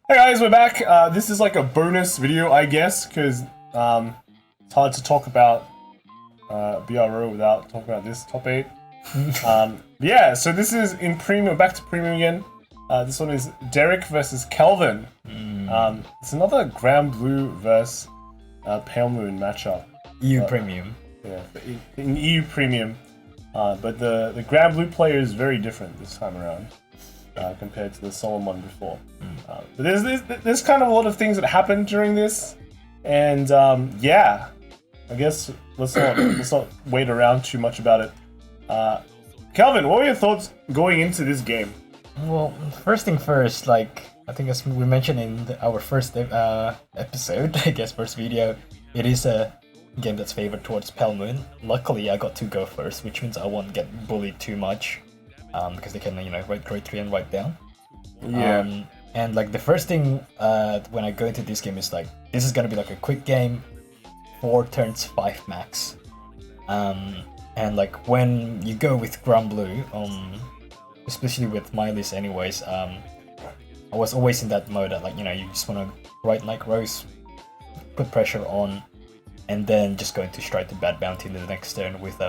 Hey guys, we're back. This is like a bonus video, I guess, because it's hard to talk about BRO without talking about this top 8. Yeah, so this is in premium, back to premium again. This one is Derick versus Kelvin. It's another Granblue versus Pale Moon matchup. EU premium. Yeah, in EU premium. But the Granblue player is very different this time around. Compared to the solemn one before. But there's kind of a lot of things that happened during this, and yeah, I guess let's not wait around too much about it. Kelvin, what were your thoughts going into this game? Well, first thing first, like I think as we mentioned in our first episode, I guess first video, it is a game that's favored towards Pale Moon. Luckily, I got to go first, which means I won't get bullied too much. Because they can, write grade 3 and write down. Yeah. And like the first thing when I go into this game is like, this is gonna be like a quick game, 4 turns, 5 max. And like when you go with Granblue, especially with my list anyways, I was always in that mode that like, you just wanna write like Rose, put pressure on, and then just go into straight to Bad Bounty in the next turn with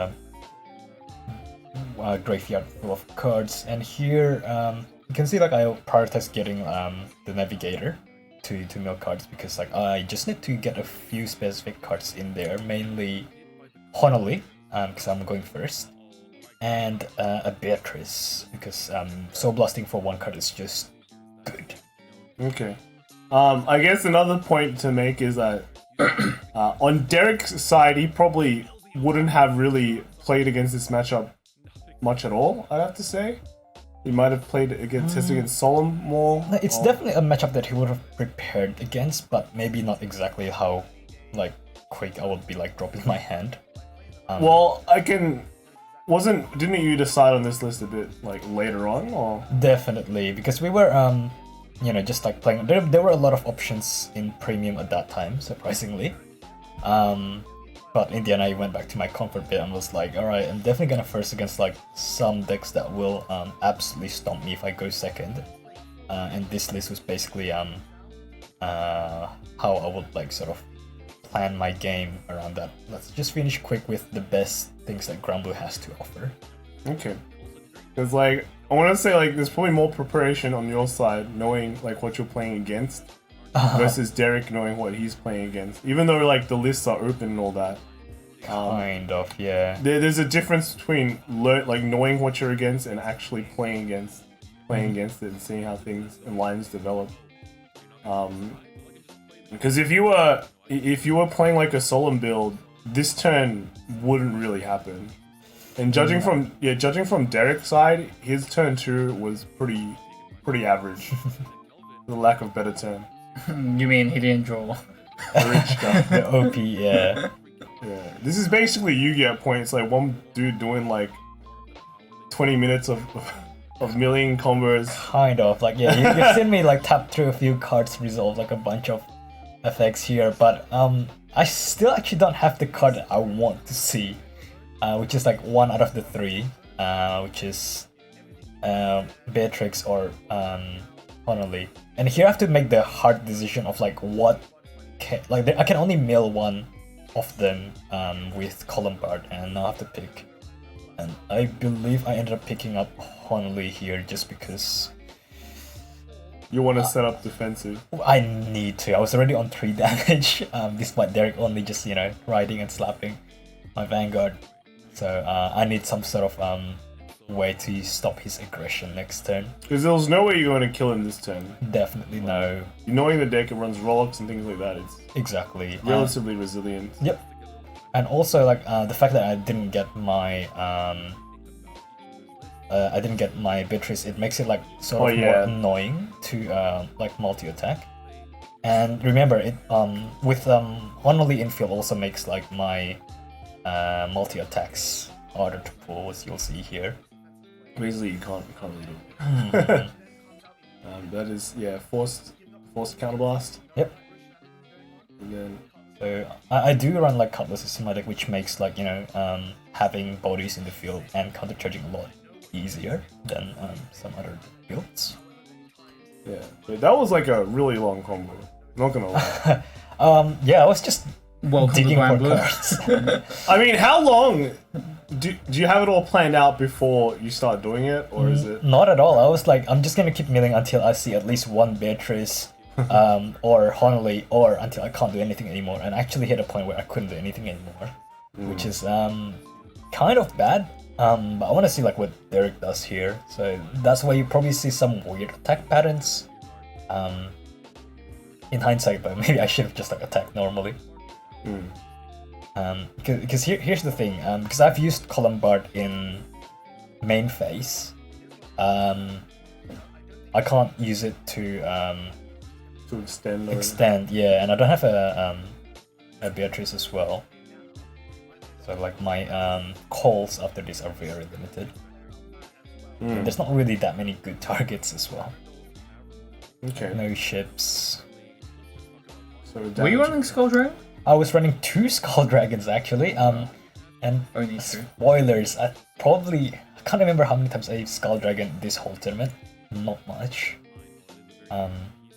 graveyard full of cards. And here you can see like I prioritize getting the navigator to mill cards because like I just need to get a few specific cards in there, mainly Honolulu because I'm going first, and a Beatrice because soul blasting for 1 card is just good. Okay. I guess another point to make is that on Derick's side, he probably wouldn't have really played against this matchup much at all, I'd have to say. He might have played against Solemn more. No, it's definitely a matchup that he would have prepared against, but maybe not exactly how like quick I would be like dropping my hand. Well, didn't you decide on this list a bit like later on, or? Definitely, because we were just like playing. There were a lot of options in premium at that time, surprisingly. But in the end, I went back to my comfort bit and was like, alright, I'm definitely gonna first against like some decks that will absolutely stomp me if I go second. And this list was basically how I would like sort of plan my game around that. Let's just finish quick with the best things that Granblue has to offer. Okay. Because like, I want to say like there's probably more preparation on your side, knowing like what you're playing against. Versus Derick knowing what he's playing against, even though like the lists are open and all that. Kind of, yeah. There's a difference between like knowing what you're against and actually playing against it and seeing how things and lines develop. Because if you were playing like a solemn build, this turn wouldn't really happen. And judging from Derick's side, his turn 2 was pretty average. The lack of better turn. You mean he didn't draw? Rich guy. The OP, yeah. Yeah. This is basically Yu-Gi-Oh! At points, like one dude doing like 20 minutes of milling combos. Kind of, like yeah, you've seen me like tap through a few cards, resolve like a bunch of effects here, but I still actually don't have the card that I want to see, which is like 1 out of the 3, which is Beatrix or Honolulu. And here I have to make the hard decision of like what I can only mill 1 of them with Colombard, and now I have to pick. And I believe I ended up picking up Honolulu here just because You want to set up defensive. I need to. I was already on 3 damage, despite Derick only just riding and slapping my Vanguard. So I need some sort of way to stop his aggression next turn. Because there's no way you're going to kill him this turn. Definitely no. Knowing the deck, it runs Rollups and things like that. It's exactly relatively resilient. Yep. And also like the fact that I didn't get my Beatrice, it makes it like sort of more annoying to like multi-attack. And remember, it with Honolulu infield also makes like my multi-attacks harder to pull, as you'll see here. Basically, you can't really do it. That is forced counterblast. Yep. And then so I do run like Cutlass in my deck, which makes like having bodies in the field and counter charging a lot easier than some other builds. Yeah, but that was like a really long combo. Not gonna lie. Yeah, I was just Welcome to digging for Granblue. cards. I mean, how long do you have it all planned out before you start doing it, or is it? Not at all. I was like, I'm just gonna keep milling until I see at least one Beatrice, or Honolulu, or until I can't do anything anymore. And I actually hit a point where I couldn't do anything anymore, which is kind of bad. But I want to see like what Derick does here. So that's why you probably see some weird attack patterns. In hindsight, though, maybe I should have just like attacked normally. Because here's the thing. Because I've used Columbard in main phase, I can't use it to extend. Or... extend. Yeah, and I don't have a Beatrice as well. So like my calls after this are very limited. And there's not really that many good targets as well. Okay. No ships. So Were you running Skull Dragon? I was running 2 Skull Dragons actually. And Only 2. spoilers, I can't remember how many times I used Skull Dragon this whole tournament. Not much.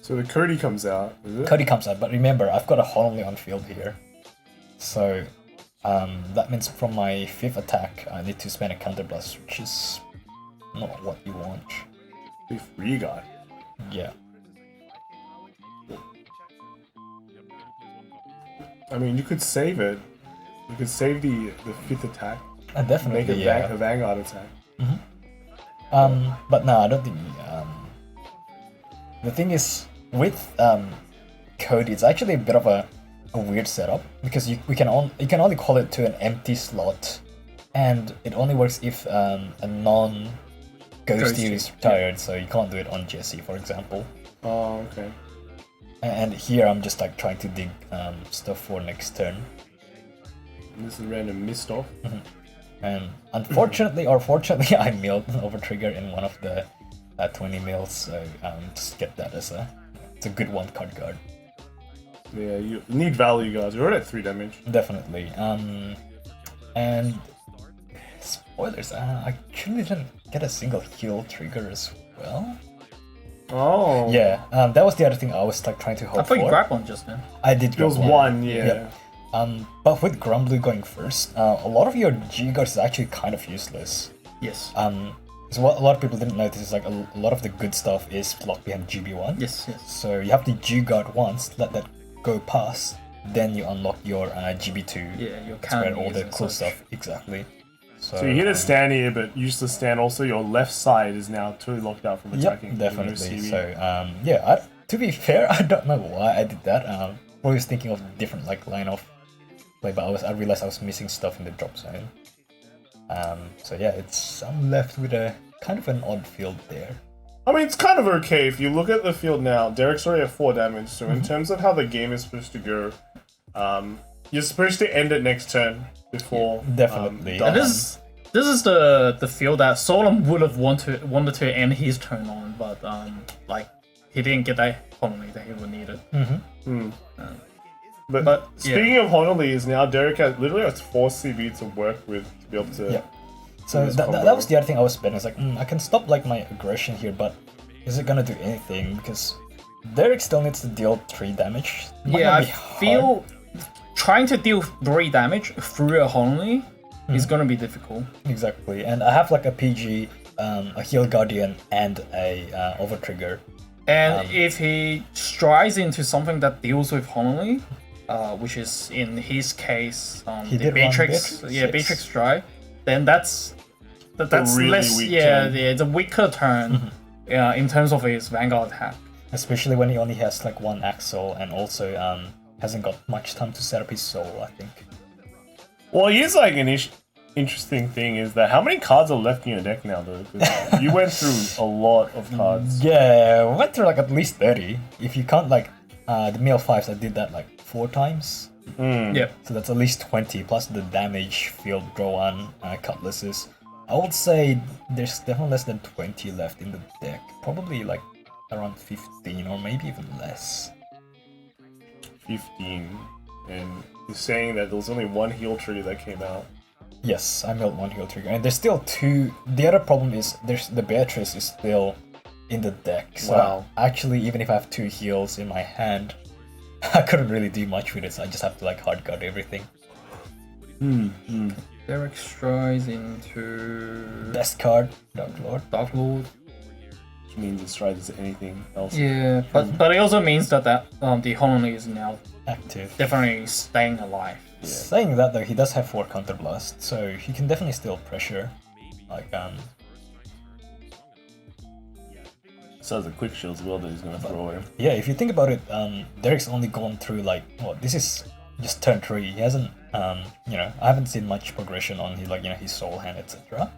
So the Cody comes out, is it? Cody comes out, but remember, I've got a Honolulu on field here. So that means from my 5th attack, I need to spend a counterblast, which is not what you want. The free guy. Yeah. I mean, you could save it. You could save the 5th attack. Definitely, Make it yeah. a Vanguard attack. But no, I don't think. The thing is, with Cody, it's actually a bit of a weird setup because you can only call it to an empty slot, and it only works if a non-ghosty is retired. So you can't do it on Jesse, for example. Oh, okay. And here I'm just like trying to dig stuff for next turn. And this is random missed off. And unfortunately or fortunately, I milled Overtrigger in one of the 20 mils, so just get that as it's a good 1-card guard. Yeah, you need value, guys. We're already at 3 damage. Definitely. And spoilers, I actually didn't get a single heal trigger as well. Oh. Yeah, that was the other thing I was like trying to hope I thought for. you grabbed one just now. I did It was grab one, yeah. Yep. But with Granblue going first, a lot of your G guards is actually kind of useless. Yes. So what a lot of people didn't notice is like a lot of the good stuff is locked behind GB1. Yes. So you have to G guard once, let that go past, then you unlock your GB2. Yeah, your That's where all cannons the and cool such. stuff. Exactly. So you hit a stand here, but useless stand. Also, your left side is now totally locked out from attacking. Yep, definitely. With no So CB. yeah, to be fair, I don't know why I did that. I was thinking of different like line of play, but I realized I was missing stuff in the drop zone. So yeah, I'm left with a kind of an odd field there. I mean, it's kind of okay if you look at the field now. Derick's already at 4 damage, so in terms of how the game is supposed to go, you're supposed to end it next turn before. Definitely. Done. And this is the field that Solon would have wanted to end his turn on, but like he didn't get that Honolulu that he would need it. But speaking of Honolulu, now Derick literally has 4 CB to work with to be able to. Yep. So that was the other thing I was betting. I was like, I can stop like my aggression here, but is it gonna do anything? Because Derick still needs to deal 3 damage. Might Yeah, not I be hard. feel trying to deal 3 damage through a Honolulu is gonna be difficult. Exactly, and I have like a PG, a Heal Guardian, and a Overtrigger. And if he strides into something that deals with Honolulu, which is in his case He the did run Beatrix, Beatrix, Beatrix stride, then that's really less, weak yeah, turn. it's a weaker turn in terms of his Vanguard attack. Especially when he only has like 1 Axle and also hasn't got much time to set up his soul, I think. Well, here's like an interesting thing is that how many cards are left in your deck now, though? 'Cause you went through a lot of cards. Yeah, we went through like at least 30. If you count like the Meal 5s, I did that like 4 times. Yep. So that's at least 20, plus the damage, field, draw on, cutlasses. I would say there's definitely less than 20 left in the deck. Probably like around 15 or maybe even less. 15. And you're saying that there was only 1 heal trigger that came out. Yes, I milled 1 heal trigger. And there's still 2. The other problem is the Beatrice is still in the deck. So Wow. actually, even if I have 2 heals in my hand, I couldn't really do much with it. So I just have to like hard guard everything. Derick strides into Best card, Dark Lord. Dark Lord. Which means it strides anything else. Yeah, but it also means that the Honolulu is now Active. definitely staying alive. Saying that though, he does have 4 counterblast, so he can definitely still pressure. Like So it's a quick shield as well that he's gonna throw away. yeah, if you think about it, Derek's only gone through like this is just turn 3. He hasn't I haven't seen much progression on his soul hand, etc.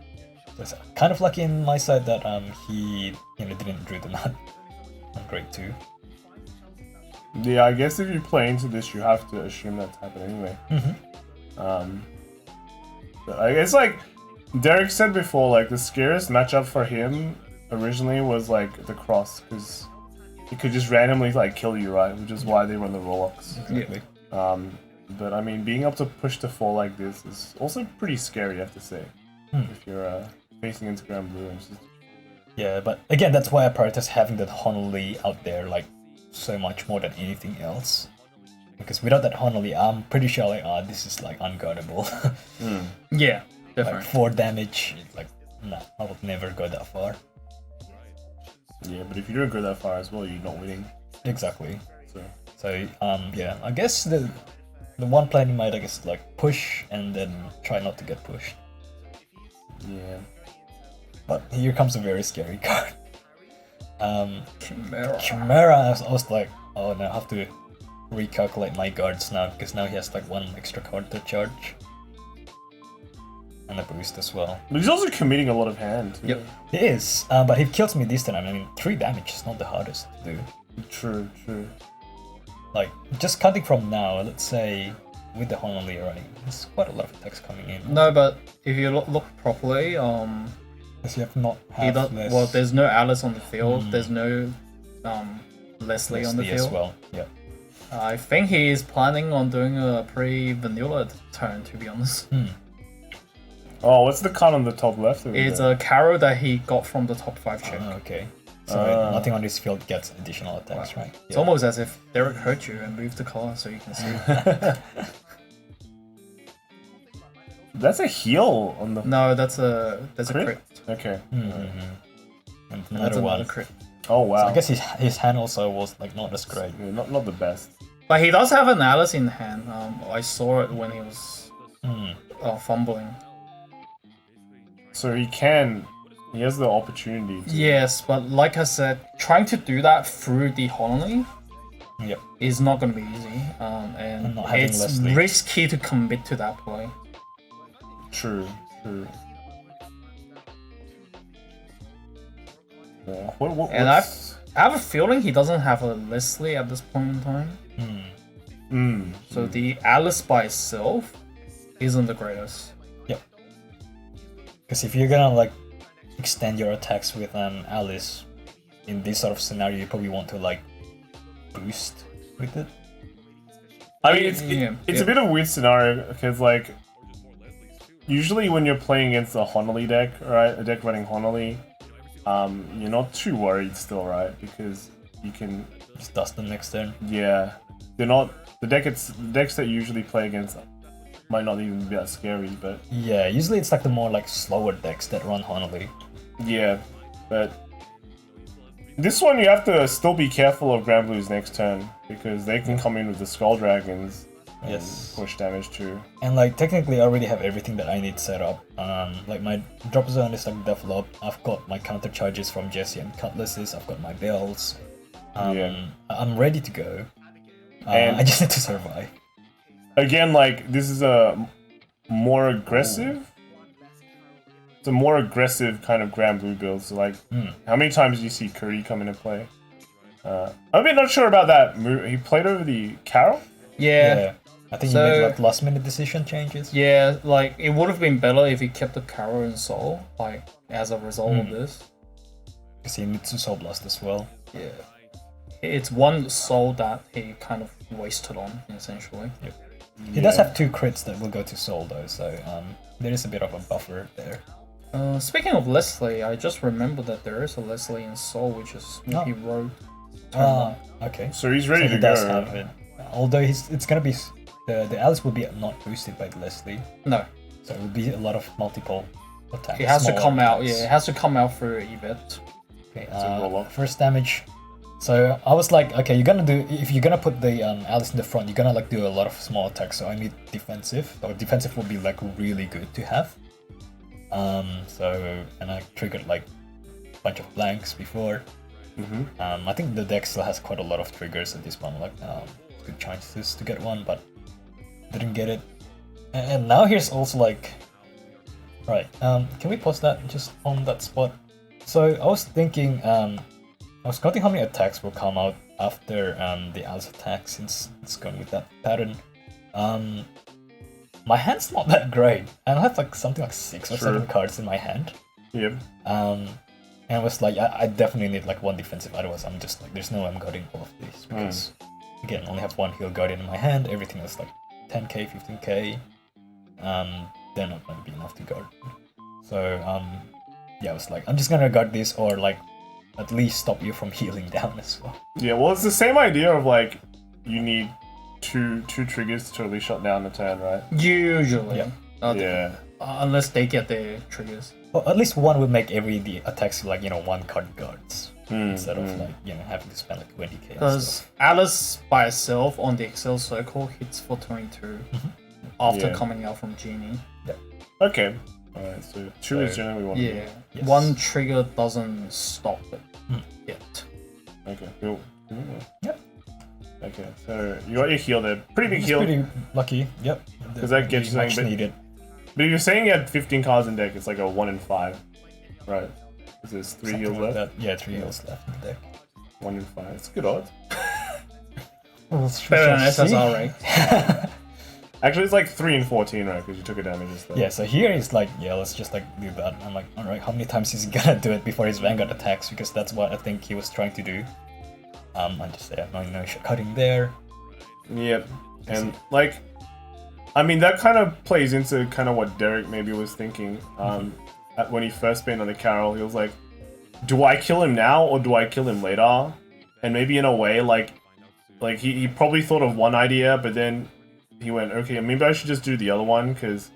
So it's kind of lucky in my side that he didn't drew the nut on grade 2. Yeah, I guess if you play into this, you have to assume that to happen anyway. But I guess like Derick said before, like the scariest matchup for him originally was like the cross, because he could just randomly like kill you, right? Which is why they run the Rolex. Exactly. But I mean, being able to push to 4 like this is also pretty scary, I have to say. If you're facing into Granblue and just... Yeah, but again, that's why I prioritize having that Honolulu out there like so much more than anything else. Because without that Honolulu, I'm pretty sure like this is like unguardable. Yeah, Like definitely. 4 damage, like nah, I would never go that far. Yeah, but if you don't go that far as well, you're not winning. Exactly. So Yeah, I guess the one plan you might like push and then try not to get pushed. yeah. But here comes a very scary card. Chimera. Chimera, I was like, oh no, I have to recalculate my guards now, because now he has like 1 extra card to charge. And a boost as well. But he's also committing a lot of hand. Too. Yep. He is, but he kills me this time. I mean, 3 damage is not the hardest to do. True. Like, just counting from now, let's say, with the Honolulu running, there's quite a lot of attacks coming in. No, but if you look properly, Because you have not he had does, less well, there's no Alice on the field. There's no Leslie on the Leslie as field. well. Yeah. I think he is planning on doing a pretty vanilla turn, to be honest. Oh, what's the card on the top left? Over It's there? a Carol that he got from the top 5 check. Oh, okay. So nothing on this field gets additional attacks, right? It's almost as if Derek hurt you and moved the color so you can see. That's a heal on the... No, that's a crit. Okay. And That's another another one. crit. Oh, wow. I guess his hand also was like not as great. Yeah, not the best. But he does have an Alice in hand. I saw it when he was fumbling. So he has the opportunity to... Yes, but like I said, trying to do that through the Honolulu Yep. is not going to be easy. And not having it's Leslie. risky to commit to that play. True. Yeah. What's... I have a feeling he doesn't have a Leslie at this point in time. So the Alice by itself isn't the greatest. Yep. Because if you're gonna like extend your attacks with an Alice in this sort of scenario, you probably want to like boost with it. I mean, it's a bit of a weird scenario, because like usually when you're playing against a Honolulu deck, right, a deck running Honolulu, you're not too worried still, right? Because you can Just dust them next turn. they're not the decks that you usually play against might not even be that scary, but Yeah, usually it's like the more like slower decks that run Honolulu. yeah, but this one you have to still be careful of Granblue's next turn, because they can come in with the Skull Dragons and Yes. push damage too. And like technically I already have everything that I need set up. Like my drop zone is like developed. I've got my counter charges from Jesse and Cutlasses. I've got my bells. I'm ready to go. And- I just need to survive. Again, like this is a more aggressive. It's a more aggressive kind of Granblue build. So like, how many times do you see Curdy come into play? I'm a bit not sure about that move. He played over the Carol. Yeah. I think So- he made like last minute decision changes. Yeah, like it would have been better if he kept the Carol and Soul, like as a result of this. Because he needs to Soul Blast as well. Yeah. It's one soul that he kind of wasted on, essentially. He does have 2 crits that will go to Soul though, so there is a bit of a buffer there. Speaking of Leslie, I just remembered that there is a Leslie in Soul, which is what he wrote. Okay. So he's ready So to he does go. have it. Although it's gonna be the Alice will be not boosted by Leslie, No, so it will be a lot of multiple attacks. it has to smaller come out. attacks. Yeah, it has to come out through event. Okay, roll off. first damage. So I was like, okay, if you're gonna put the Alice in the front, you're gonna like do a lot of small attacks. So I need defensive. Or defensive would be like really good to have. And I triggered like a bunch of blanks before. I think the deck still has quite a lot of triggers at this moment. Like good chances to get one, but didn't get it. And now here's also like, right? Can we pause that just on that spot? So I was thinking, I was counting how many attacks will come out after the Alice attack, since it's going with that pattern. My hand's not that great, and I have like something like 6 or 7 cards in my hand. Yep. And I was like, I definitely need like one defensive, otherwise I'm just like, there's no way I'm guarding all of these, because again, I only have one heal guardian in my hand, everything is like 10k, 15k, they're not gonna be enough to guard. So yeah, I was like, I'm just gonna guard this, or like at least stop you from healing down as well. Yeah, well, it's the same idea of like, you need two triggers to totally shut down the turn, right? Usually. Yeah. Yeah. Unless they get their triggers. Well, at least one would make the attacks like, one card guards, instead of like, having to spend like 20k. Because Alice by itself on the Excel circle hits for 22 after coming out from Genie. Okay. Alright, so 2 is generally one. Yeah. Yes. One trigger doesn't stop it yet. Okay, cool. Yep. Okay, so you got your heal there. Pretty big It's heal. pretty lucky, yep. Because that gets you much something, needed. But if you're saying you had 15 cards in deck, it's like a 1 in 5. Right. Because there's 3 Something heals like left. that. Yeah, 3 heals left in the deck. 1 in 5. It's good odds. Better than SSR, right? Actually, it's like 3 in 14, right? Because you took a damage and stuff. Yeah, so here he's like, yeah, let's just like do that. I'm like, alright, how many times is he gonna do it before his Vanguard attacks? Because that's what I think he was trying to do. I just say, no cutting there. Yep. And like, I mean, that kind of plays into kind of what Derick maybe was thinking. When he first been on the Carol, he was like, do I kill him now or do I kill him later? And maybe in a way, like he probably thought of one idea, but then he went, okay, maybe I should just do the other one because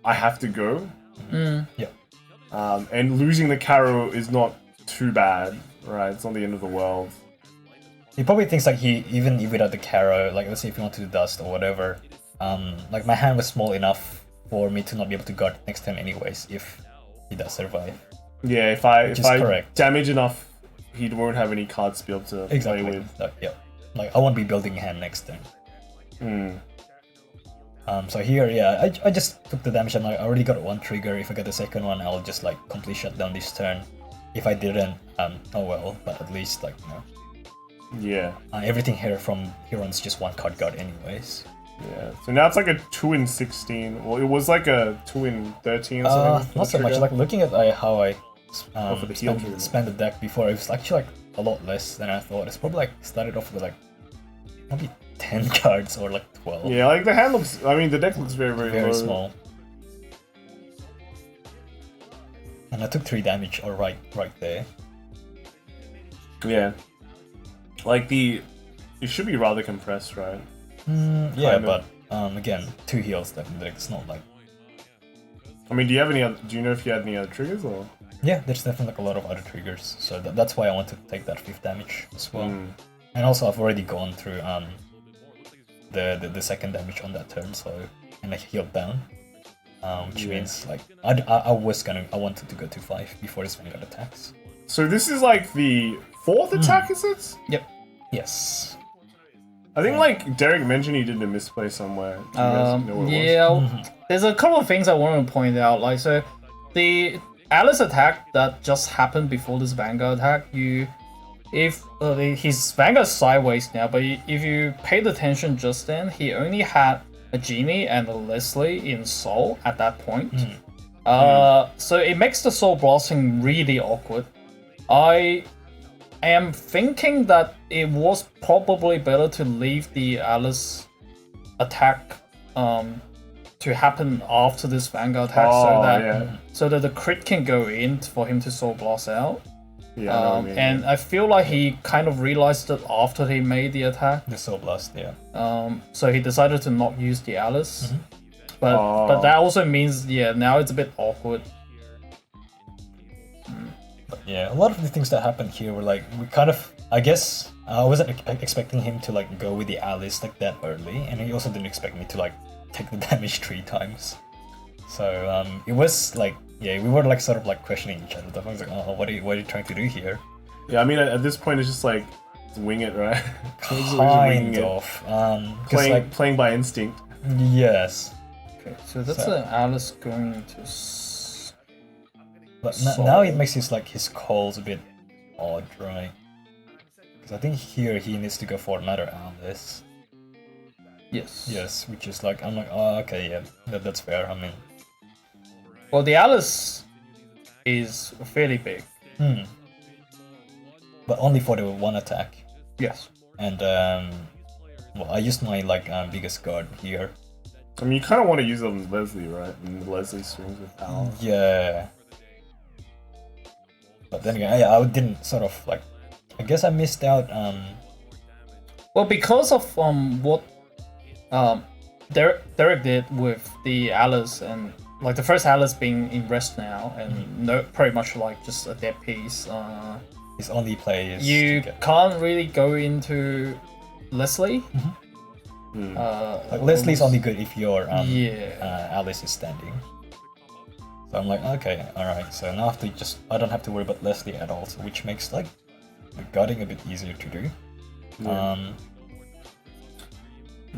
I have to go. Yeah. And losing the Carol is not too bad, right? It's not the end of the world. He probably thinks like even without the Caro, like let's say if you want to do dust or whatever, like my hand was small enough for me to not be able to guard next time anyways if he does survive. Yeah, if I correct. damage enough, he won't have any cards to be able to play with. Yeah, like I won't be building a hand next turn. So here, yeah, I just took the damage and I already got one trigger. If I get the second one, I'll just like completely shut down this turn. If I didn't, oh well, but at least like, Yeah. Everything here from here on is just one card guard anyways. Yeah. So now it's like a 2 in 16. Well, it was like a 2 in 13 or something. Not so much. Like looking at how I for the heal trigger. spent the deck before, it was actually like a lot less than I thought. It's probably like started off with like maybe 10 cards or like 12. Yeah, like the hand looks. I mean, the deck looks very Very low. small. And I took 3 damage right there. Yeah. Like it should be rather compressed, right? Yeah, Kind but again, 2 heals. It's not like. I mean, do you know if you had any other triggers or? Yeah, there's definitely like a lot of other triggers, so that's why I want to take that 5th damage as well. And also, I've already gone through the 2nd damage on that turn, so and I healed down, which means like I wanted to go to 5 before his Vanguard attacks. So this is like the 4th attack, is it? Yep. Yes. I think like Derick mentioned he did a misplay somewhere. Do you guys know what it was? There's a couple of things I want to point out. Like, so the Alice attack that just happened before this Vanguard attack, his Vanguard's sideways now, but if you paid attention just then, he only had a Genie and a Leslie in Soul at that point. So it makes the Soul Blossom really awkward. I am thinking that it was probably better to leave the Alice attack to to happen after this Vanguard hack, so that the crit can go in for him to Soul Blast out. Yeah, I know what you mean. And I feel like he kind of realized it after he made the attack. The Soul Blast, yeah. So he decided to not use the Alice. But that also means, now it's a bit awkward. But yeah, a lot of the things that happened here were like, we kind of, I guess, I wasn't expecting him to like go with the Alice like that early, and he also didn't expect me to like take the damage 3 times. So it was like, we were like sort of like questioning each other. I was like, oh, what are you trying to do here? Yeah, I mean, at this point, it's just like, wing it, right? Kind of. Playing by instinct. Yes. Okay, so that's an Alice going to. But now it makes his calls a bit odd, right? Because I think here he needs to go for another Alice. Yes. Yes, which is like, I'm like, oh, okay, yeah, that's fair. I mean, well, the Alice is fairly big. But only for the one attack. Yes. And well, I used my like biggest guard here. I mean, you kind of want to use it on Leslie, right? And Leslie swings with power. Yeah. But then again, I didn't sort of like. I guess I missed out. Well, because of what Derick did with the Alice, and like the first Alice being in rest now, and pretty much like just a dead piece. His only play is you can't really go into Leslie. Like Leslie's only good if your Alice is standing. So I'm like, okay, alright, so now I don't have to worry about Leslie at all, so which makes like the guarding a bit easier to do.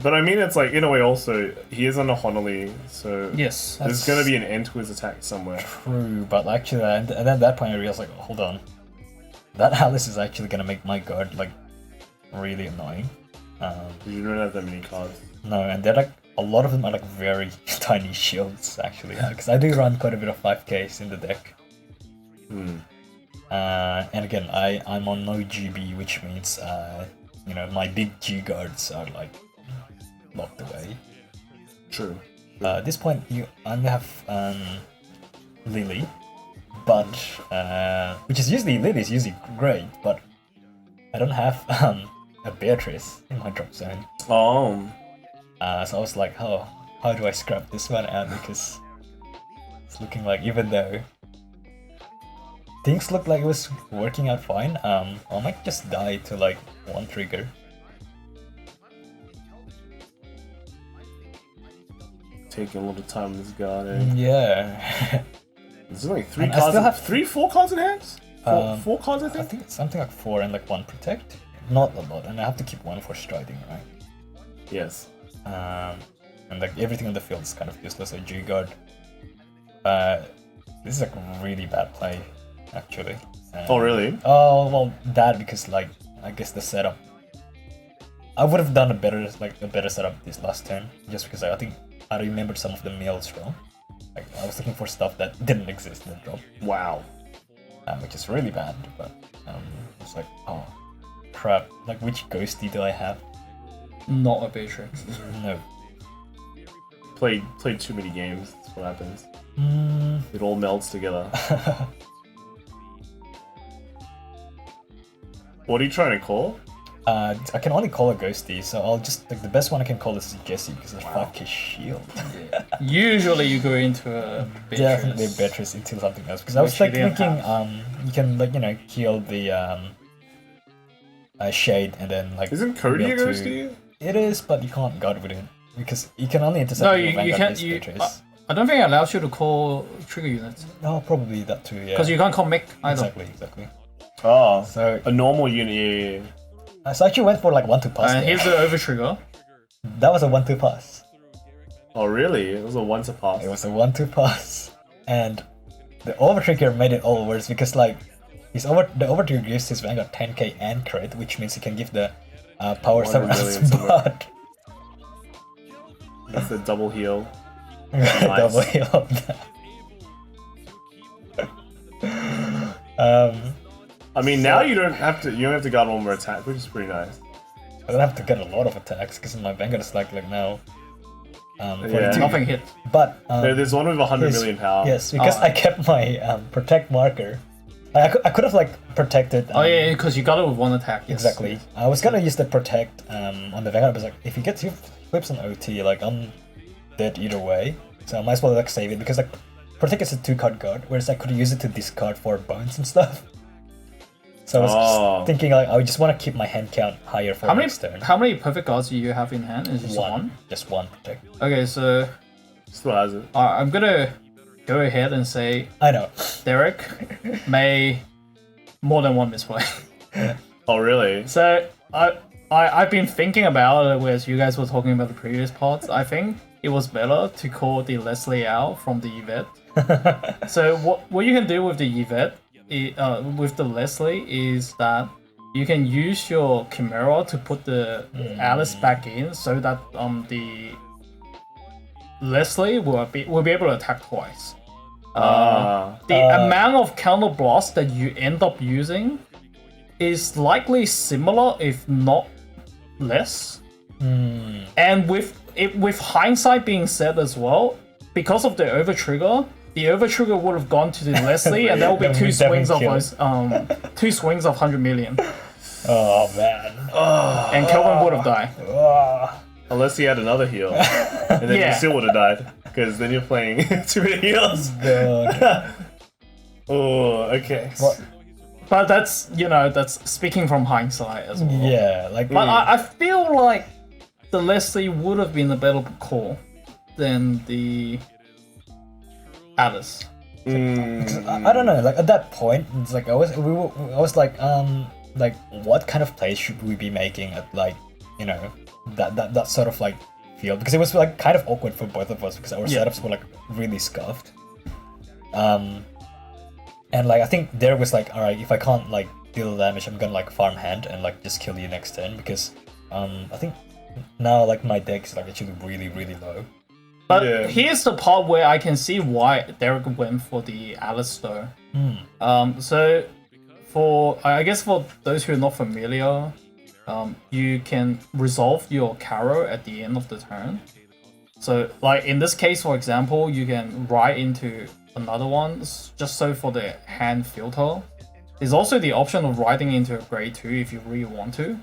But I mean, it's like, in a way also, he is on a Honolulu, so yes, there's gonna be an end to his attack somewhere. True, but actually, and then at that point I realized like, hold on, that Alice is actually gonna make my guard like really annoying. You don't have that many cards. No, and they're like, a lot of them are like very tiny shields actually, because I do run quite a bit of 5Ks in the deck. And again, I'm on no GB, which means my big G guards are like locked away. True. At this point, you only have Lily, but which is Lily's usually great, but I don't have a Beatrice in my drop zone. Oh. So I was like, how do I scrap this one out, because it's looking like, even though things look like it was working out fine, I might just die to like one trigger. Taking a little time with this guard, eh? Yeah. There's only 3 cards. I still have 4 cards in hand? 4 cards, I think? I think it's something like 4 and like 1 protect. Not a lot, and I have to keep 1 for striding, right? Yes. And like everything on the field is kind of useless. So G guard. This is like a really bad play, actually. Oh really? Oh well, because like I guess the setup. I would have done a better setup this last turn, just because I think I remembered some of the mills wrong. Like I was looking for stuff that didn't exist in the drop. Wow. Which is really bad, but it's like, oh crap! Like which ghosty do I have? Not a Beatrix. No. Played too many games. That's what happens. It all melds together. What are you trying to call? I can only call a ghosty, so I'll just like the best one I can call is Jessie because it's 5k shield. Usually you go into a Beatrice. Definitely Beatrice into something else, because I was like thinking you can like kill the shade and then like. Isn't Cody a ghosty? It is, but you can't guard with it because you can only intercept. No, you can't. I don't think it allows you to call trigger units. No, probably that too. Yeah. Because you can't call mech either. Exactly. Oh, so a normal unit. So I actually went for like 1-2 pass. And here's the over trigger. That was a 1-2 pass. Oh really? It was a 1-2 pass. It was a 1-2 pass, and the over trigger made it all worse because like the over trigger gives his Vanguard 10k and crit, which means he can give the power somewhere else, but that's the double heal. Double heal. I mean, now you don't have to guard one more attack, which is pretty nice. I don't have to get a lot of attacks because my Vanguard is like now For Yeah. the two. Nothing hit. But There's one with 100 yes, million power. Yes, because Oh. I kept my protect marker. I could have like protected. Oh yeah, because you got it with one attack. Yes. Exactly. I was gonna use the protect on the Vanguard, but like if he gets two flips on OT, like I'm dead either way. So I might as well like save it because like protect is a 2-card guard, whereas I could use it to discard for bones and stuff. So I was just thinking like I just want to keep my hand count higher for next turn. How many perfect guards do you have in hand? Is it just one? Just one protect. Okay, so Still has it. I'm gonna go ahead and say I know. Derick may more than one misplay. Oh, really? So I've been thinking about it as you guys were talking about the previous parts. I think it was better to call the Leslie out from the Yvette. So what you can do with the Yvette, with the Leslie, is that you can use your Chimera to put the Alice back in, so that the Leslie will be able to attack twice. The amount of counter blast that you end up using is likely similar, if not less. And with hindsight being said as well, because of the overtrigger, the overtrigger would have gone to the Leslie, and there will be two swings of those, 100 million, Oh man. and Kelvin would have died. Unless he had another heal. And then you Yeah. still would have died. Because then you're playing 2 many heals. God. Oh, okay. What? But that's speaking from hindsight as well. Yeah, like But I feel like the Leslie would have been a better call than the Alice. I don't know. Like at that point, it's like I was like what kind of plays should we be making at like that sort of like field, because it was like kind of awkward for both of us because our setups were like really scuffed. And like I think there was like, all right, if I can't like deal damage, I'm gonna like farm hand and like just kill you next turn, because I think now like my deck is like actually really low. But here's the part where I can see why Derick went for the Alice though. So I guess for those who are not familiar, you can resolve your Caro at the end of the turn. So like in this case, for example, you can write into another one just so for the hand filter. There's also the option of writing into a grade 2 if you really want to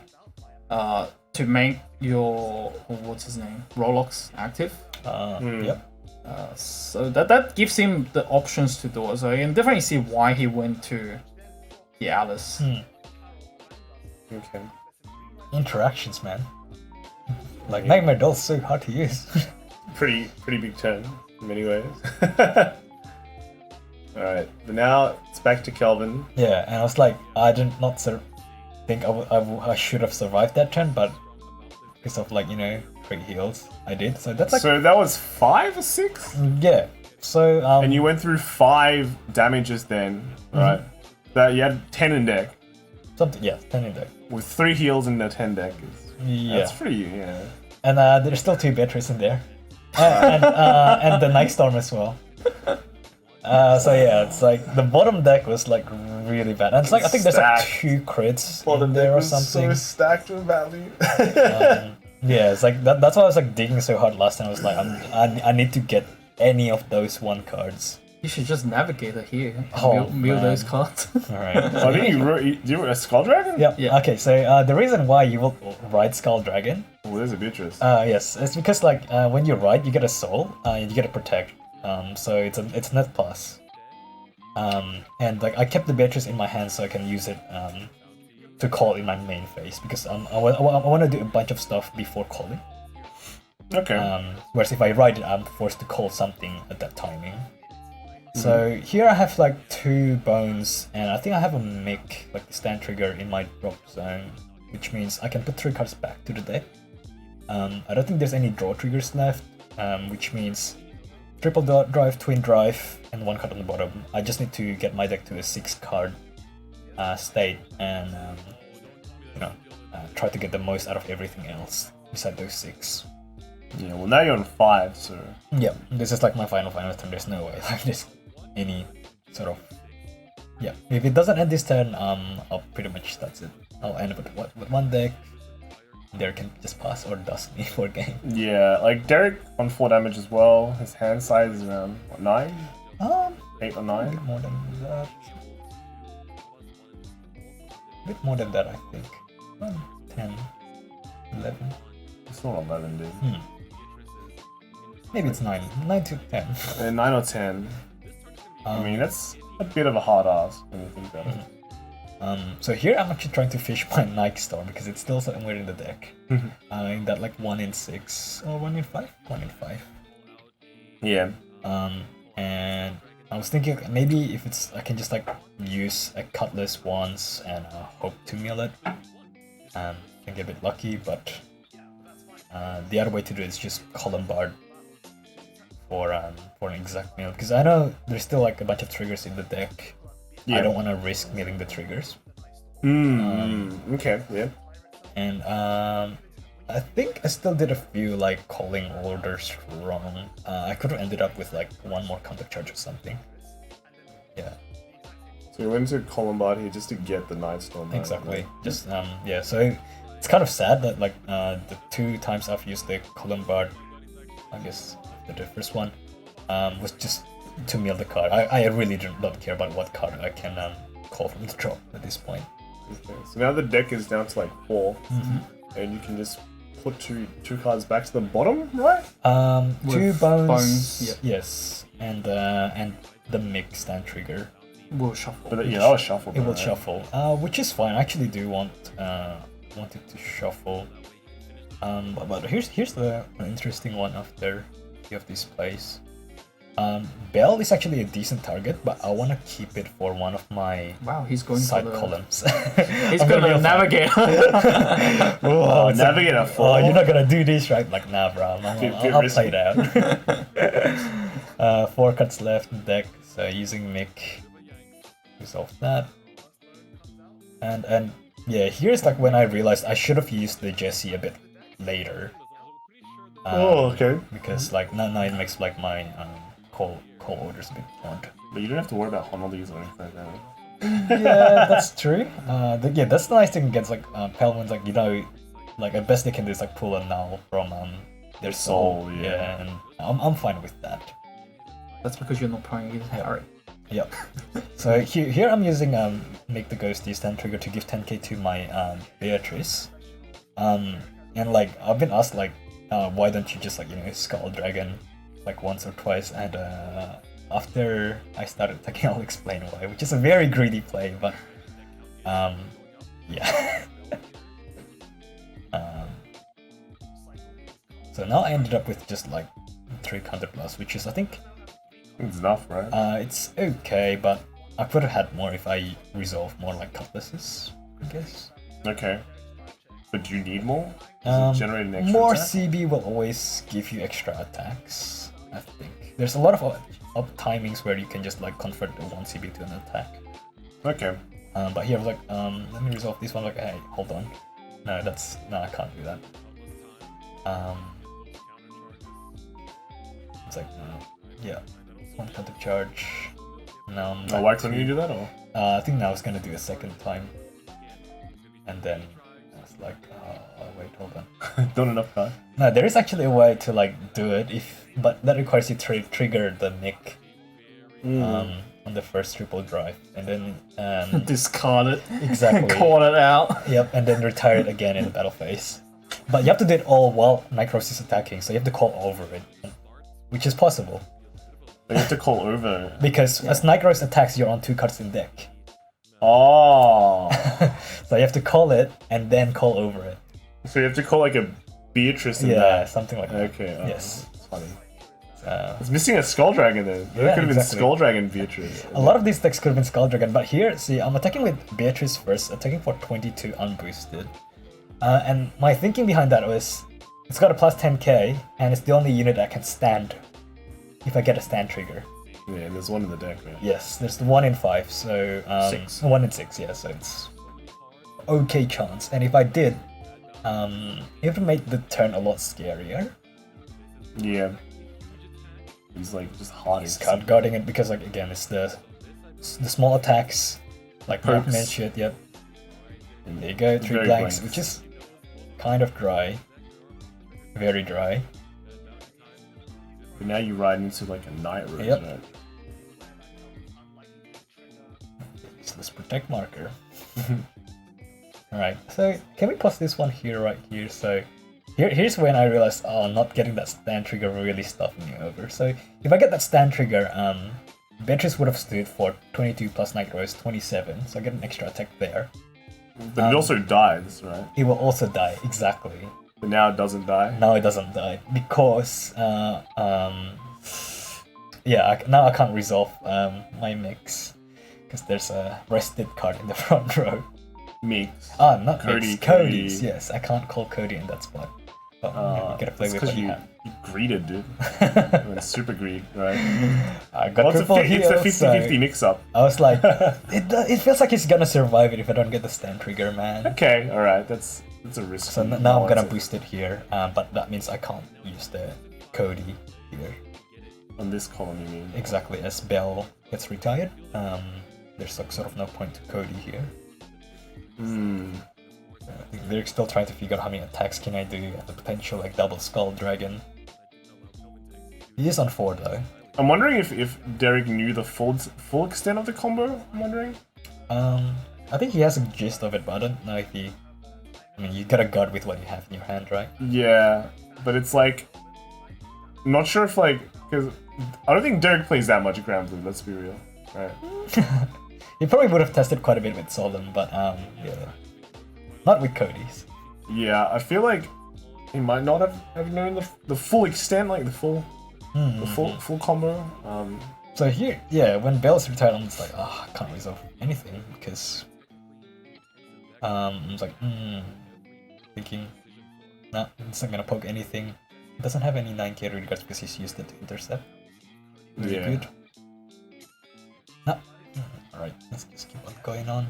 make your what's his name, Rolox active. Yep. So that gives him the options to do it. So I can definitely see why he went to the Alice. Okay. Interactions, man. Like Nightmare Doll's so hard to use. Pretty big turn in many ways. Alright, but now it's back to Kelvin. Yeah, and I was like, I did not think I should have survived that turn, but because of like great heals, I did. So that's like So that was 5 or 6? yeah. So And you went through 5 damages then, right? That you had 10 in deck. something 10 in deck. With 3 heals in the 10 deck. Yeah. That's pretty, yeah. And there's still 2 batteries in there. And the Nightstorm as well. So yeah, it's like the bottom deck was like really bad. And it's like I think there's like Stacked. 2 crits in there or something. So stacked with value. Yeah, it's like that's why I was like digging so hard last time. I was like, I need to get any of those 1 cards. You should just navigate it here. Oh, Mill man. those cards. All right. I think you wrote a Skull Dragon? Yep. Yeah. Okay, so the reason why you will write Skull Dragon, Oh, there's a Beatrice. yes, it's because like when you write, you get a soul, and you get a protect. So it's net plus. And like I kept the Beatrice in my hand so I can use it to call in my main phase, because I want to do a bunch of stuff before calling. Okay. Whereas if I write it, I'm forced to call something at that timing. So here I have like 2 bones, and I think I have a Mick, like the stand trigger, in my drop zone, which means I can put 3 cards back to the deck. I don't think there's any draw triggers left, which means triple drive, twin drive, and 1 card on the bottom. I just need to get my deck to a 6-card state, and try to get the most out of everything else beside those 6. Yeah, well now you're on 5, so... Yeah, this is like my final turn. There's no way like this any sort of... Yeah, if it doesn't end this turn, I'll pretty much, that's it. I'll end up with 1 deck, Derick can just pass or dust me for game. Yeah, like Derick on 4 damage as well. His hand size is around what, 9? 8 or A 9? bit more than that. A bit more than that, I think. 10, 11. It's not 11, dude. Maybe it's 9. 9 to 10. 9 or 10. I mean, that's a bit of a hard ask when you think about it. So here I'm actually trying to fish my Nike Storm because it's still somewhere in the deck. In that like 1 in 6 or 1 in 5? 1 in 5. Yeah. And I was thinking maybe if it's I can just like use a Cutlass once and hope to mill it. Can get a bit lucky, but the other way to do it is just Columbard for an exact mill because I know there's still like a bunch of triggers in the deck. Yeah. I don't want to risk milling the triggers. Okay, yeah. And I think I still did a few like calling orders wrong. I could have ended up with like one more counter charge or something. Yeah. So you went to Columbard here just to get the Night Storm. Right? Exactly. Just yeah. So it's kind of sad that like the 2 times I've used the Columbard, I guess the first one, was just to mill the card. I really don't care about what card I can call from the drop at this point. Okay. So now the deck is down to like 4, and you can just put two cards back to the bottom, right? 2 bones. bones, Yes, and the mix stand trigger. Will shuffle. But yeah, that was shuffled. It will right? shuffle, which is fine. I actually do want it to shuffle. But here's the interesting one after you have this place. Bell is actually a decent target, but I want to keep it for one of my Wow, he's going side for the... columns. He's I'm gonna be navigate. Oh, it's Navigate a 4. oh, you're not gonna do this, right? Like, nah, bro. I'll play it out. 4 cards left in the deck, so using Mick, resolve that. And yeah, here's like when I realized I should have used the Jesse a bit later. Okay. Because like now it makes like my call orders a bit odd. But you don't have to worry about Honolulu's or anything like that. Yeah, that's true. Yeah, that's the nice thing against like Pelman's, like, you know, like the best they can do is like pull a null from their soul. Yeah. And I'm fine with that. That's because you're not playing it. Alright. Yep. So here I'm using make the ghosty stand trigger to give 10k to my Beatrice. And like I've been asked like why don't you just like, you know, Skull Dragon like once or twice, and after I started attacking I'll explain why, which is a very greedy play, but yeah. So now I ended up with just like 3 counter plus, which is I think It's enough, right? it's okay, but I could have had more if I resolve more like cutlasses, I guess. Okay. But do you need more? Does it generate an extra More attack? CB will always give you extra attacks, I think. There's a lot of timings where you can just like convert the 1 CB to an attack. Okay. But here I was like, let me resolve this one. Like, hey, hold on. No, I can't do that. It's like, yeah, 1 counter charge. Now I'm Oh, why couldn't you do that? Or? I think now I was gonna do a second time, and then I was like, wait, hold on. Not enough card. No, there is actually a way to like do it, but that requires you to trigger the Nick on the first triple drive, and then Discard it. Exactly. Call it out. Yep, and then retire it again in the battle phase. But you have to do it all while Nightcross is attacking, so you have to call over it, which is possible. But you have to call over. Because as Nightcross attacks, you're on 2 cards in deck. Oh. So you have to call it and then call over it. So you have to call like a Beatrice in Yeah, that. something like that. Okay. Yes. It's funny. So, It's missing a Skull Dragon then. There Yeah, could have been exactly. Skull Dragon Beatrice. a lot of these decks could have been Skull Dragon, but here, see, I'm attacking with Beatrice first, attacking for 22 unboosted. And my thinking behind that was, it's got a plus 10k, and it's the only unit that can stand if I get a stand trigger. Yeah, and there's one in the deck, right? Yes, there's the 1 in 5, so 6. 1 in 6, yeah, so it's okay chance. And if I did, it would make the turn a lot scarier. Yeah. He's like just hard. He's guarding it because, like, again, it's the small attacks, like Perks. Perkman shit. Yep. And there you go, 3 Very blanks, blanks. which is kind of dry. Very dry. But now you ride into like a night rose, Yep. right? Let's protect marker. Alright, so can we pause this one here, right here? So here's when I realized, oh, not getting that stand trigger really stuffed me over. So if I get that stand trigger, Beatrice would have stood for 22 plus Night Rose, 27. So I get an extra attack there. But it also dies, right? It will also die, exactly. But now it doesn't die. Now it doesn't die because yeah, now I can't resolve my mix because there's a rested card in the front row. Mix. Ah, not Cody, mix, Cody. Cody's. Yes, I can't call Cody in that spot. But you gotta play That's with because what you you have. greeded, dude. You went super greed, right? I got Well, triple it's a heals, 50-50 mix-up. I was like, it feels like he's gonna survive it if I don't get the stand trigger, man. Okay, alright, that's a risk. So now I'm gonna boost it here, but that means I can't use the Cody here. On this column, you mean? Exactly, as Bell gets retired, there's like sort of no point to Cody here. I think they're still trying to figure out how many attacks can I do and the potential like double skull dragon. He is on 4 though. I'm wondering if Derick knew the full extent of the combo, I'm wondering. I think he has a gist of it, but I don't know if he... I mean, you gotta guard with what you have in your hand, right? Yeah, but it's like... I'm not sure if like... Because I don't think Derick plays that much Granblue, let's be real. Right. He probably would have tested quite a bit with Solden, but yeah. Not with Cody's. Yeah, I feel like he might not have known the full extent, like the full combo. So here, yeah, when Bell's retired, I'm just like, oh, I can't resolve anything because I'm just like, thinking, nah, it's not gonna poke anything. It doesn't have any 9k regards because he's used it to intercept. Really good. Nah. Alright, let's just keep on going on.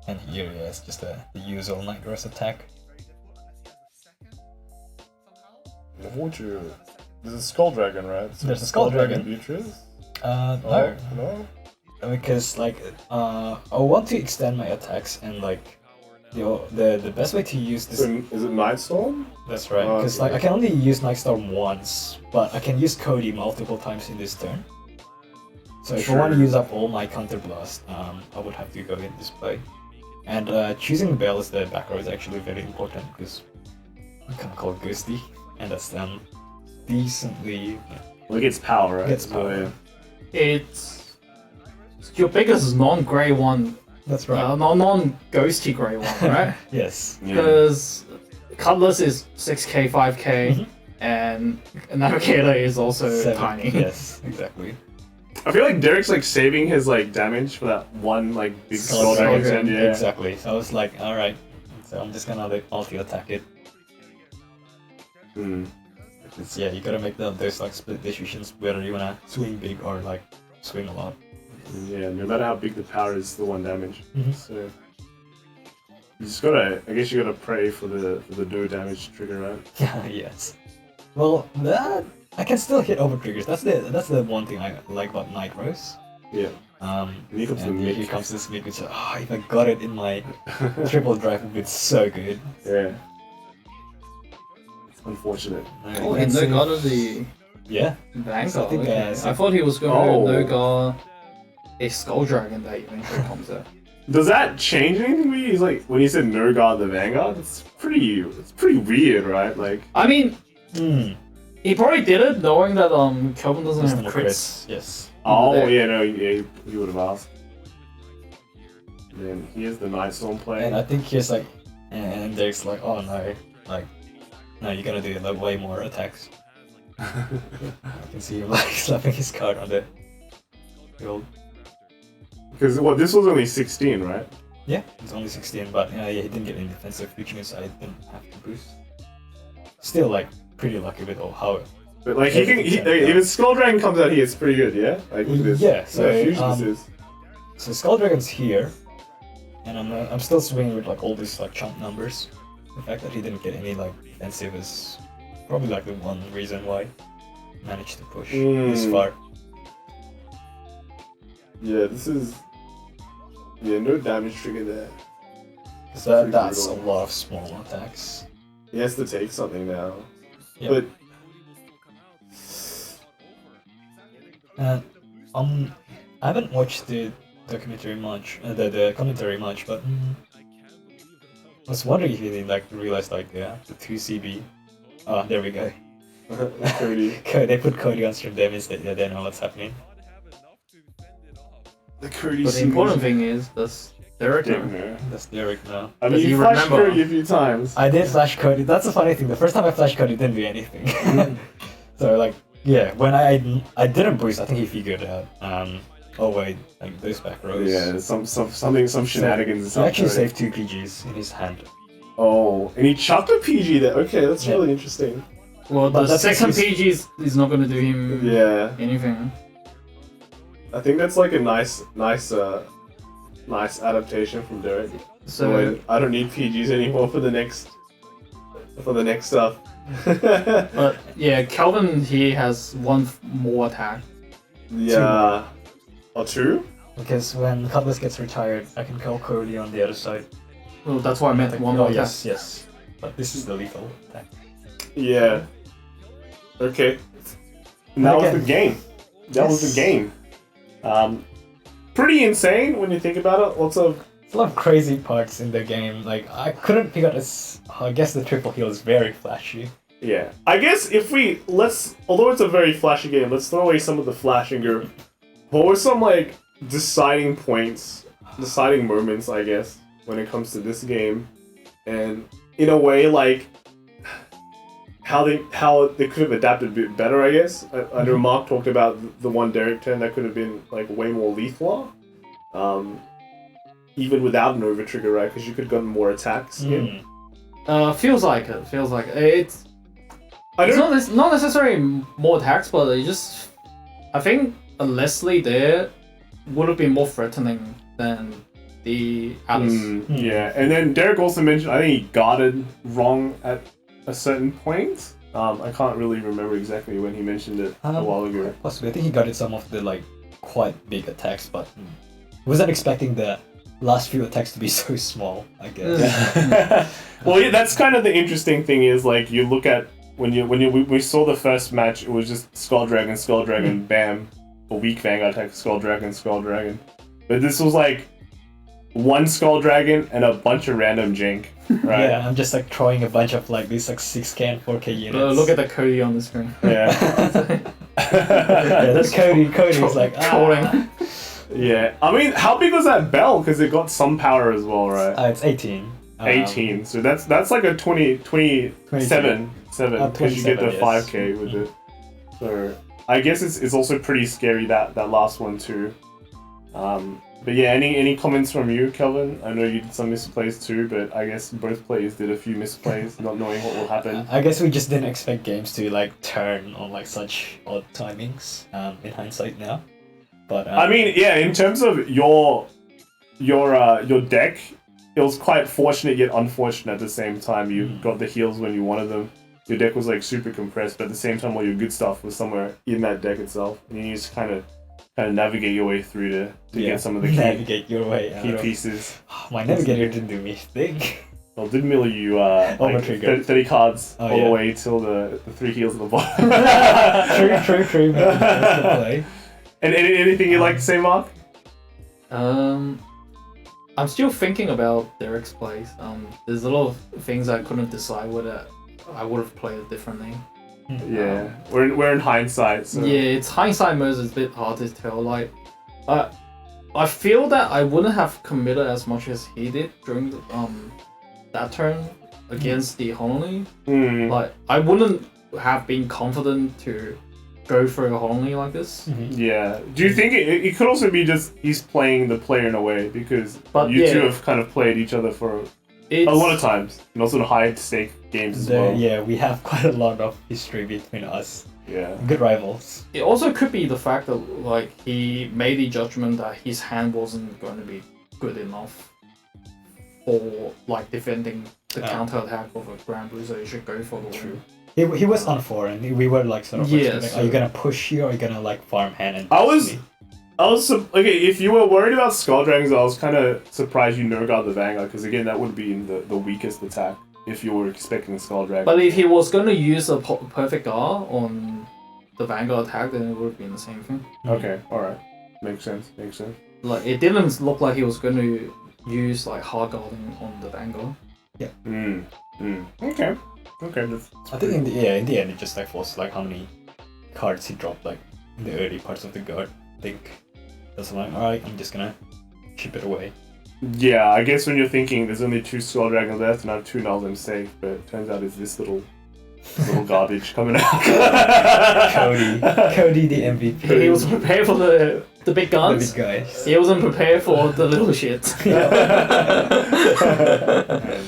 And here, yeah, it's just the usual Night Rose attack. What would you... There's a Skull Dragon, right? So There's a Skull Dragon. Beatrice? No. No? Because like I want to extend my attacks and like the best way to use this. Is it Nightstorm? That's right. Because like I can only use Nightstorm once, but I can use Cody multiple times in this turn. So if I want to use up all my counter blast, I would have to go in this play. And choosing the Bell as the back row is actually very important because I can't call Ghosty, and that's decently. Well, it gets power, right? Gets power. It's your biggest non-grey one. That's right. Non-ghosty grey one, right? Yes. Because Cutlass is 6k, 5k, and Navigator is also 7. tiny. Yes, exactly. I feel like Derek's like saving his like damage for that one like big Skull Dragon. Yeah. Exactly. So I was like, alright. So I'm just gonna like multi attack it. Yeah, you gotta make those like split decisions whether you wanna swing big or like swing a lot. Yeah, no matter how big the power is, still 1 damage. So you just gotta, I guess you gotta pray for the no damage trigger, right? Yes. Well, that I can still hit over triggers. That's the one thing I like about Night Rose. Yeah. And here comes the mix. Here comes this mix. Which, if I got it in my triple drive, it would be so good. Yeah. It's unfortunate. Oh, he no-guarded the Yeah. Vanguard. I think, I thought he was going to no-guard a Skull Dragon that eventually comes out. Does that change anything for you? He's like, when you said no guard the Vanguard, it's pretty weird, right? Like, I mean, he probably did it knowing that Kelvin doesn't have no crits. Yes. oh yeah, no, yeah, he would have asked. And then here's the Nightstorm play. And I think he's like, and Derek's like, oh no, like, no, you're gonna do like way more attacks. I can see him like slapping his card on the field. Because this was only 16, right? Yeah, he's only 16, but yeah, he didn't get any defensive, which means I didn't have to boost. Still, like, pretty lucky with all how. But like if his Skull Dragon comes out here, it's pretty good, yeah. Like look at this. Yeah, so how huge this is. So Skull Dragon's here, and I'm still swinging with like all these like chunk numbers. The fact that he didn't get any like defensive is probably like the one reason why I managed to push this far. Yeah, this is... Yeah, no damage trigger there. So that's a lot of small attacks. He has to take something now. Yep. But... I haven't watched the documentary much, the commentary much, but I was wondering if you didn't like realize like the 2CB. Oh, there we go. Cody. They put Cody on stream. They missed it. They don't know what's happening. The Cody. But the important thing is that's Derick. That's Derick now. I mean, Does he you flashed remember? Cody a few times. I did flash Cody. That's the funny thing. The first time I flashed Cody, didn't do anything. So like, yeah, when I didn't boost, I think he figured out. Oh wait, like those back rows. Yeah, some shenanigans. So he actually saved 2 PGs in his hand. Oh, and he chucked a PG there. Okay, that's really interesting. Well, But the that's second his- PG is not going to do him Yeah, anything. I think that's like a nice adaptation from Derick. So, I don't need PGs anymore for the next stuff. but yeah, Kelvin here has one more attack. Yeah. Oh, 2? Because when Cutlass gets retired, I can call Cody on the other side. Well, that's why I meant Like, one more attack. yes. But this is the lethal attack. Yeah. Okay. And that was Okay. the game. That was the game. Pretty insane when you think about it. Lots of... There's a lot of crazy parts in the game. Like I couldn't figure out this. I guess the triple heal is very flashy. Yeah. I guess if although it's a very flashy game, let's throw away some of the flash and go, what were some, like, deciding points, deciding moments, I guess, when it comes to this game? And, in a way, like, how they could have adapted a bit better, I guess. I know Mark talked about the one Derick turn that could have been, like, way more lethal. Even without an over trigger, right? Because you could have gotten more attacks in. Feels like it. It's not necessarily more attacks, but it just... I think a Leslie there would have been more threatening than the Alice. Yeah, and then Derick also mentioned, I think he guarded wrong at a certain point. I can't really remember exactly when he mentioned it a while ago. Possibly, I think he got it some of the like quite big attacks, but he wasn't expecting the last few attacks to be so small. I guess. Well, yeah, that's kind of the interesting thing is like you look at when we saw the first match, it was just Skull Dragon, bam, a weak Vanguard attack, Skull Dragon. But this was like one Skull Dragon and a bunch of random jank, right? Yeah, I'm just like throwing a bunch of like these like 6K and 4K units. Look at the Cody on the screen. Yeah. Yeah, that's Cody. Cody's like trolling. Yeah, I mean, how big was that bell? Because it got some power as well, right? It's 18. 18. So that's like a 27 because you get the 27, 5K with it. So I guess it's also pretty scary that last one too. But yeah, any comments from you, Kelvin? I know you did some misplays too, but I guess both players did a few misplays, not knowing what will happen. I guess we just didn't expect games to like turn on like such odd timings. In hindsight now, but I mean, yeah, in terms of your deck, it was quite fortunate yet unfortunate at the same time. You got the heals when you wanted them. Your deck was like super compressed, but at the same time, all your good stuff was somewhere in that deck itself, and you need to kind of navigate your way through to get some of the navigate your way key out pieces. My navigator didn't do me thing. Well, did mill you like Overtrigger. 30 cards all yeah. the way till the 3 heals at the bottom. True. That's the play. And anything you'd like to say, Mark? I'm still thinking about Derick's plays. There's a lot of things I couldn't decide whether I would have played it differently. Yeah, we're in hindsight. So. Yeah, it's hindsight mode is a bit hard to tell. Like, I feel that I wouldn't have committed as much as he did during the, that turn against the Honolulu. Like, I wouldn't have been confident to go for a Honolulu like this. Yeah. Do you think it could also be just he's playing the player in a way because you two have kind of played each other for a lot of times and also the high stake games as well. Yeah, we have quite a lot of history between us. Yeah. Good rivals. It also could be the fact that like he made the judgment that his hand wasn't going to be good enough for like defending the counter attack of a Granblue, so he should go for the win. He was on 4 and we were like sort of Yeah, like, so- are you gonna push here or are you gonna like farm hand and I was Okay. If you were worried about Skull Dragons, I was kind of surprised you no-guard the Vanguard, because again, that would be the weakest attack if you were expecting Skull Dragon. But if he was going to use a perfect guard on the Vanguard attack, then it would have been the same thing. Okay, all right, makes sense. Like it didn't look like he was going to use like hard guarding on the Vanguard. Yeah. Okay. That's I think in the end it just like was like how many cards he dropped like in the early parts of the guard. I think that's like alright, I'm just gonna ship it away. Yeah, I guess when you're thinking there's only 2 Skull Dragons left and I have 2 Nulls, I'm safe, but it turns out it's this little garbage coming out. Cody the MVP. He was prepared for the big guns. The big guys. He wasn't prepared for the little shit. And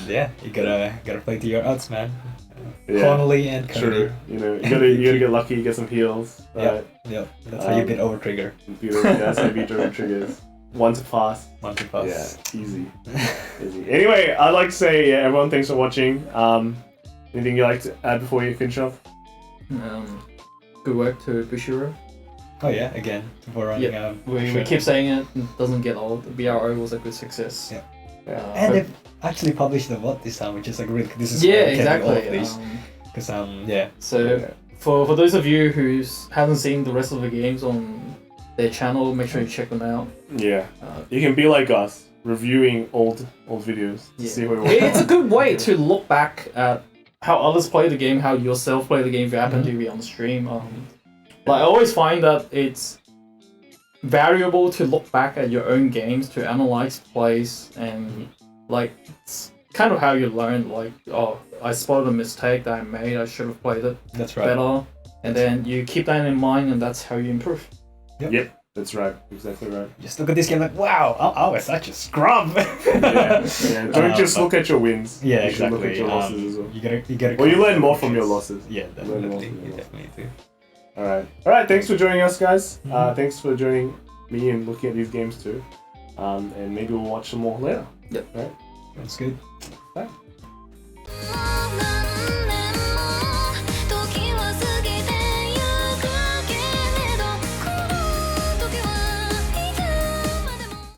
yeah, you gotta play to your odds, man. Yeah, Connolly and Cody. true. You know, you gotta get lucky, get some heals. Right? Yep. That's how you beat over trigger. That's how you beat over triggers. One to pass. Yeah, easy. Anyway, I'd like to say, everyone, thanks for watching. Anything you'd like to add before you finish off? Good work to Bushiro. Oh yeah, again, for running We keep saying it doesn't get old. BRO was a good success. Yeah. And they've actually published the VOD this time, which is like really. This is exactly. Because So for those of you who haven't seen the rest of the games on their channel, make sure you check them out. Yeah. You can be like us, reviewing old videos. To see where we're It's a good way to look back at how others play the game, how yourself play the game if you happen to be on stream. Like I always find that it's valuable to look back at your own games to analyze plays, and like it's kind of how you learn. Like, oh, I spotted a mistake that I made. I should have played it better, and then you keep that in mind, and that's how you improve. Yep, that's right. Exactly right. Just look at this game like, wow, I was such a scrub. yeah. Don't just look at your wins. Yeah, you should exactly. Look at your losses as well. You gotta. Well, you learn more from your losses. Yeah, definitely. You definitely do. All right. Thanks for joining us, guys. Thanks for joining me and looking at these games too. And maybe we'll watch some more later. Yep. Right. Sounds good. Bye.